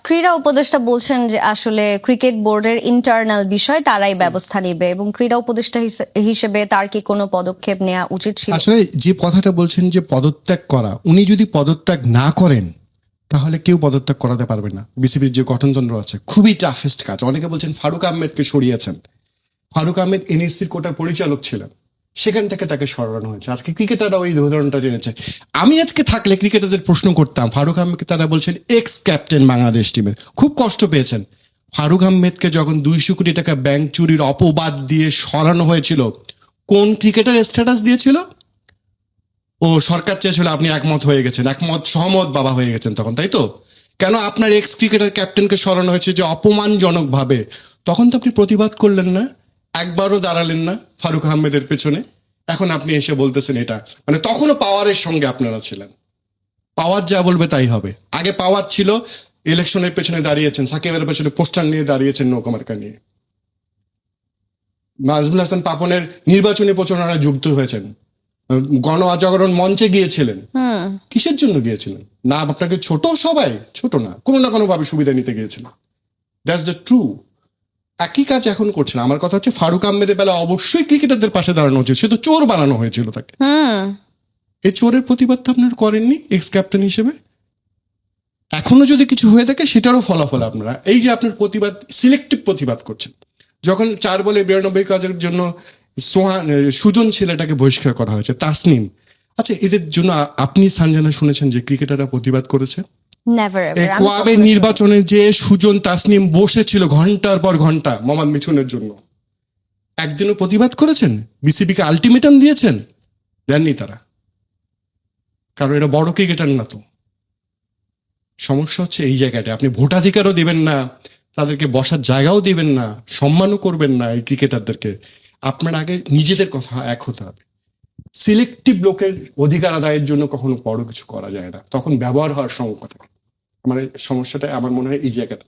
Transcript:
ক্রীড়া উপদেষ্টা বলছেন যে আসলে ক্রিকেট বোর্ডের ইন্টারনাল বিষয় তারাই ব্যবস্থা নেবে, এবং ক্রীড়া উপদেষ্টা হিসেবে তার কি কোনো পদক্ষেপ নেওয়া উচিত ছিল? আসলে যে কথাটা বলছেন যে পদত্যাগ করা, উনি যদি পদত্যাগ না করেন তাহলে কেউ পদত্যাগ করাতে পারবে না। বিসিবির যে গঠনতন্ত্র আছে খুবই টাফেস্ট কাজ। অনেকে বলছেন ফারুক আহমেদকে সরিয়েছেন। ফারুক আহমেদ এনএসসির কোটার পরিচালক ছিলেন, সেখান থেকে তাকে সরানো হয়েছে। আজকে ক্রিকেটাররা ওই উদাহরণটা জেনেছে। আমি আজকে থাকলে ক্রিকেটারদের প্রশ্ন করতাম, ফারুক আহমেদকে তারা বলছেন এক্স ক্যাপ্টেন বাংলাদেশ টিমের, খুব কষ্ট পেয়েছেন। ফারুক আহমেদকে যখন 200 কোটি টাকা ব্যাংক চুরির অপবাদ দিয়ে সরানো হয়েছিল, কোন ক্রিকেটার স্ট্যাটাস দিয়েছিল? ও সরকার চেয়েছিল, আপনি একমত হয়ে গেছেন, একমত সহমত বাবা হয়ে গেছেন তখন, তাই তো? কেন আপনার এক্স ক্রিকেটার ক্যাপ্টেনকে সরানো হয়েছে যে অপমানজনক ভাবে? তখন তো আপনি প্রতিবাদ করলেন না, একবারও দাঁড়ালেন না ফারুক আহমেদের পেছনে। এখন আপনি এসে বলতেছেন এটা, মানে তখনও পাওয়ারের সঙ্গে আপনারা ছিলেন। পাওয়ার যা বলবে তাই হবে। আগে পাওয়ার ছিল, ইলেকশনের পেছনে দাঁড়িয়েছেন, সাকিবের পেছনে পোস্টার নিয়ে দাঁড়িয়েছেন, নৌকা মার্কা নিয়ে। নাজমুল হাসান পাপনের নির্বাচনী প্রচারণায় যুক্ত হয়েছেন, গণ জাগরণ মঞ্চে গিয়েছিলেন। কিসের জন্য গিয়েছিলেন? না আপনাকে ছোট, সবাই ছোট না, কোনো না কোনো ভাবে সুবিধা নিতে গিয়েছিলেন। That's the true. একই কাজ এখন করছেন। আমার কথা হচ্ছে ফারুক আহমেদের বেলা অবশ্যই ক্রিকেটারদের পাশে দাঁড়ানো উচিত। সে তো চোর বানানো হয়েছিল তাকে। এই চোরের প্রতিবাদ তো আপনারা করেননি এক্স ক্যাপ্টেন হিসেবে। এখনো যদি কিছু হয়ে থাকে সেটারও ফলাফল আপনারা, এই যে আপনার প্রতিবাদ, সিলেক্টিভ প্রতিবাদ করছেন। যখন 4 বলে 92 কাজের জন্য সুজন ছেলেটাকে বহিষ্কার করা হয়েছে, তাসনিম, আচ্ছা এদের জন্য আপনি সানজানা শুনেছেন যে ক্রিকেটাররা প্রতিবাদ করেছে? কোয়াবের নির্বাচনে যে সুজন তাসনিম বসেছিল ঘন্টার পর ঘন্টা মোহাম্মদ মিঠুনের জন্য, একদিনও প্রতিবাদ করেছেন? বিসিবিকে আলটিমেটাম দিয়েছেন? দেননি তারা, কারণ এটা বড় ক্রিকেটার না তো। সমস্যা হচ্ছে এই জায়গাটা, আপনি ভোটাধিকারও দিবেন না, তাদেরকে বসার জায়গাও দিবেন না, সম্মানও করবেন না এই ক্রিকেটারদেরকে। আপনার আগে নিজেদের কথা এক হতে হবে। সিলেক্টিভ লোকের অধিকার আদায়ের জন্য কখনো বড় কিছু করা যায় না, তখন ব্যবহার হওয়ার সংখ্যা থাকে। আমার সমস্যাটা আমার মনে হয় এই জায়গাটা।